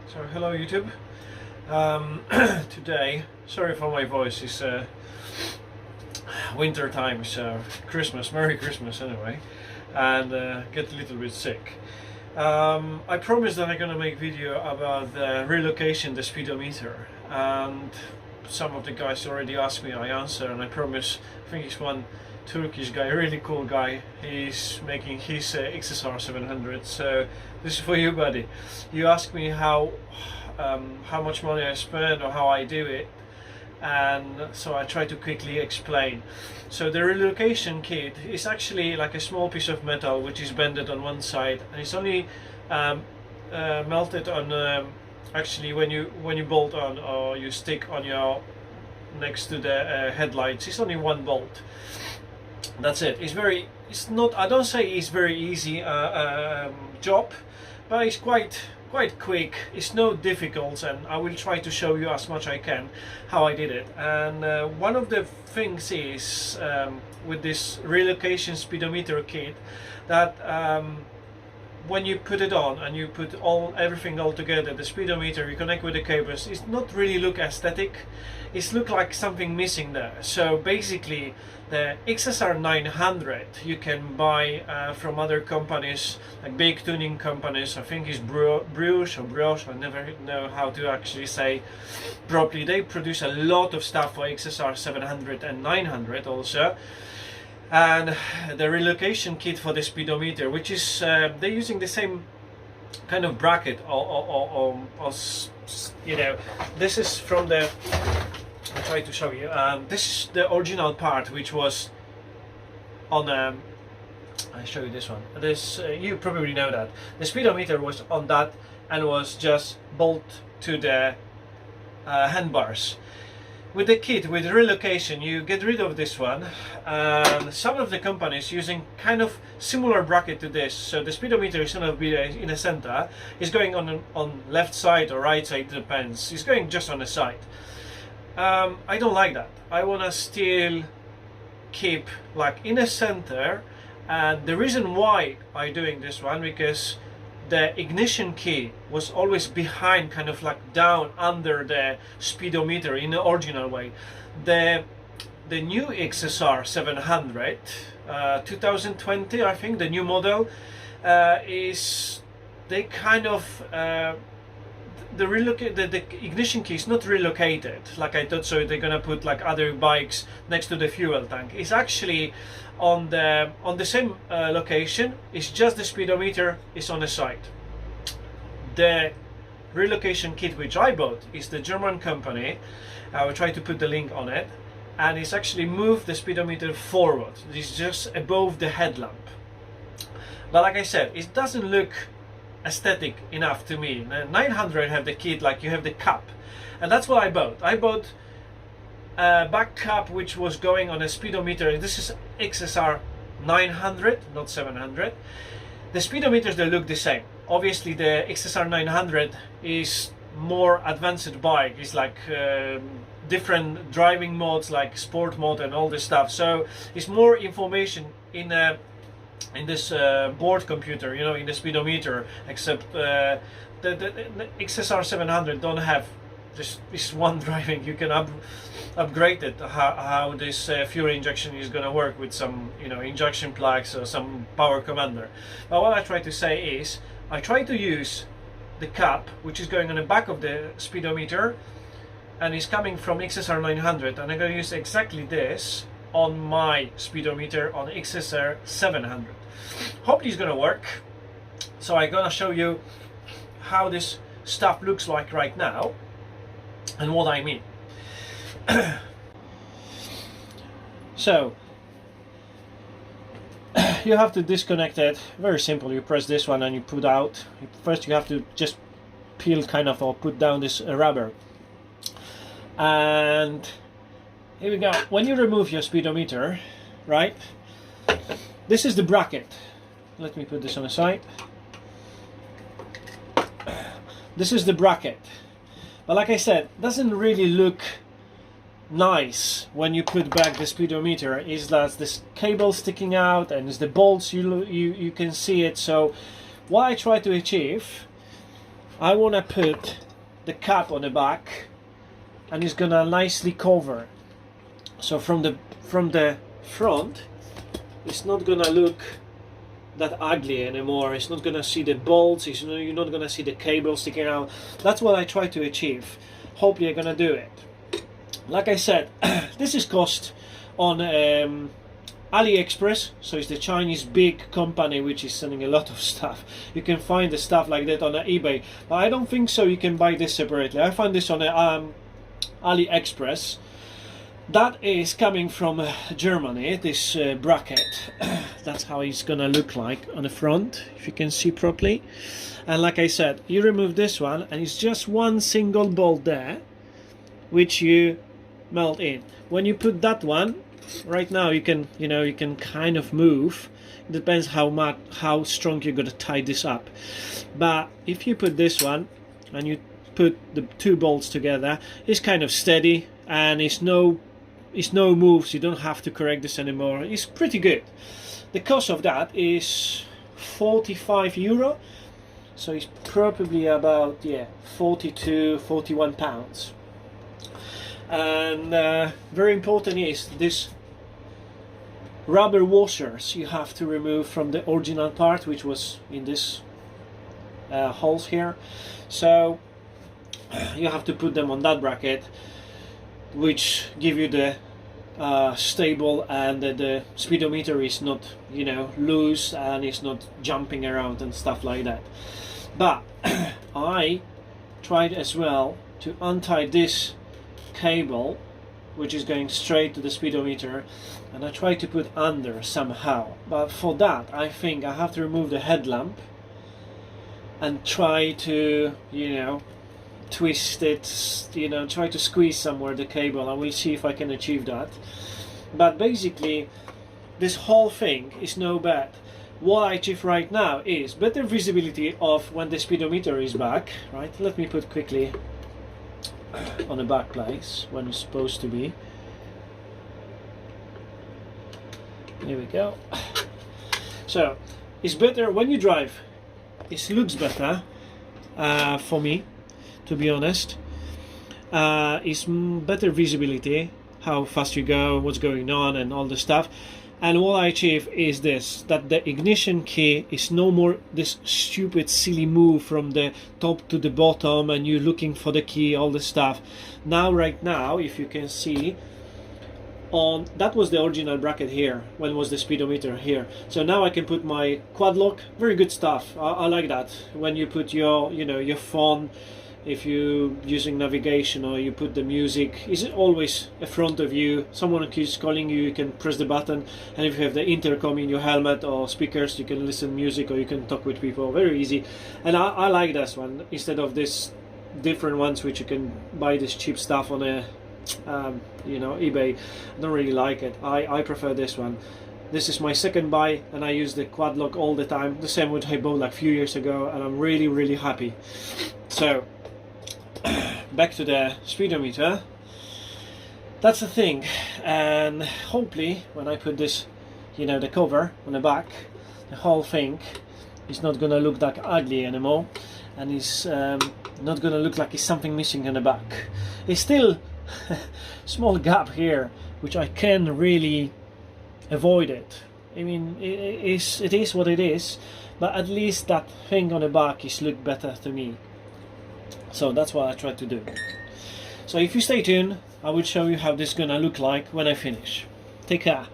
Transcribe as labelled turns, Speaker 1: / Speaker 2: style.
Speaker 1: So hello YouTube. Today, sorry for my voice, it's winter time, so Christmas, Merry Christmas anyway, and get a little bit sick. I promised that I'm gonna make video about the relocation, the speedometer, and some of the guys already asked me, I answer, and I promise. I think it's one Turkish guy, really cool guy. He's making his xsr700. So this is for you, buddy. You asked me how much money I spend or how I do it, and so I try to quickly explain. So the relocation kit is actually like a small piece of metal which is bended on one side, and it's only melted on actually when you bolt on or you stick on your next to the headlights. It's only one bolt. That's it. It's not, I don't say it's very easy job, but it's quite quick. It's no difficult, and I will try to show you as much I can how I did it. And one of the things is with this relocation speedometer kit that when you put it on and you put everything all together, the speedometer, you connect with the cables, it's not really look aesthetic. It's look like something missing there. So basically the xsr700 you can buy from other companies, like big tuning companies. I think it's Bruges or Bruges, I never know how to actually say properly. They produce a lot of stuff for xsr700 and 900 also. And the relocation kit for the speedometer, which is they're using the same kind of bracket or you know, this is from the, I'll try to show you. This is the original part which was on I'll show you this one. This you probably know that the speedometer was on that and was just bolt to the handbars. With the kit, with relocation, you get rid of this one, and some of the companies using kind of similar bracket to this. So the speedometer is going to be in the center. It's going on left side or right side, depends. It's going just on the side. I don't like that. I want to still keep like in the center, and the reason why I'm doing this one, because the ignition key was always behind, kind of like down under the speedometer in the original way. The new xsr700 2020, I think, the new model is, they kind of the ignition key is not relocated like I thought. So they're gonna put like other bikes next to the fuel tank. It's actually on the same location. It's just the speedometer is on the side. The relocation kit which I bought is the German company. I will try to put the link on it, and it's actually moved the speedometer forward. It's just above the headlamp. But like I said, it doesn't look aesthetic enough to me. 900 have the kit, like you have the cap, and that's what I bought. I bought a back cap which was going on a speedometer. This is xsr900, not 700. The speedometers, they look the same. Obviously the xsr900 is more advanced bike. It's like different driving modes, like sport mode and all this stuff. So it's more information in this board computer, you know, in the speedometer, except the xsr700 don't have this one driving. You can upgrade it, how this fuel injection is going to work with some, you know, injection plugs or some power commander. But what I try to say is, I try to use the cap which is going on the back of the speedometer and is coming from xsr900, and I'm going to use exactly this on my speedometer on xsr700. Hopefully it's going to work. So I'm going to show you how this stuff looks like right now and what I mean. So you have to disconnect it. Very simple. You press this one and you put out. First you have to just peel kind of or put down this rubber, and here we go. When you remove your speedometer, right, this is the bracket. Let me put this on the side. This is the bracket, but like I said, doesn't really look nice when you put back the speedometer. Is that this cable sticking out, and it's the bolts, you can see it. So what I try to achieve, I want to put the cap on the back, and it's gonna nicely cover. So from the front, it's not gonna look that ugly anymore. It's not gonna see the bolts. You're not gonna see the cable sticking out. That's what I try to achieve. Hopefully, I'm gonna do it. Like I said, this is cost on Alliexpres, so it's the Chinese big company which is selling a lot of stuff. You can find the stuff like that on eBay, but I don't think so you can buy this separately. I found this on Alliexpres. That is coming from Germany, this bracket. That's how it's gonna look like on the front, if you can see properly. And like I said, you remove this one and it's just one single bolt there which you melt in. When you put that one, right now you can kind of move. It depends how strong you're gonna tie this up. But if you put this one and you put the two bolts together, it's kind of steady and it's no moves. You don't have to correct this anymore. It's pretty good. The cost of that is 45 euro, so it's probably about 41 pounds. And very important is this rubber washers you have to remove from the original part, which was in this holes here. So you have to put them on that bracket, which give you the stable, and the speedometer is not loose and it's not jumping around and stuff like that. But I tried as well to untie this cable which is going straight to the speedometer, and I tried to put under somehow, but for that I think I have to remove the headlamp and try to twist it, try to squeeze somewhere the cable. I will see if I can achieve that. But basically this whole thing is no bad. What I achieve right now is better visibility of when the speedometer is back. Right, let me put quickly on the back place when it's supposed to be. Here we go. So it's better when you drive. It looks better for me, to be honest. It's better visibility, how fast you go, what's going on, and all the stuff. And what I achieve is this, that the ignition key is no more this stupid silly move from the top to the bottom and you looking for the key, all the stuff. Now, right now, if you can see, that was the original bracket here, when was the speedometer here. So now I can put my quad lock. Very good stuff. I like that. When you put your your phone, if you're using navigation, or you put the music, is it always in front of you. Someone keeps calling you, you can press the button, and if you have the intercom in your helmet or speakers, you can listen music or you can talk with people. Very easy. And I like this one instead of this different ones which you can buy this cheap stuff on a eBay. I don't really like it. I prefer this one. This is my second buy, and I use the quad lock all the time. The same one I bought like a few years ago, and I'm really happy. So back to the speedometer. That's the thing, and hopefully when I put this, the cover on the back, the whole thing is not gonna look that ugly anymore, and it's not gonna look like it's something missing in the back. It's still small gap here which I can really avoid it. I mean, it is what it is, but at least that thing on the back is look better to me. So that's what I try to do. So if you stay tuned, I will show you how this is gonna look like when I finish. Take care.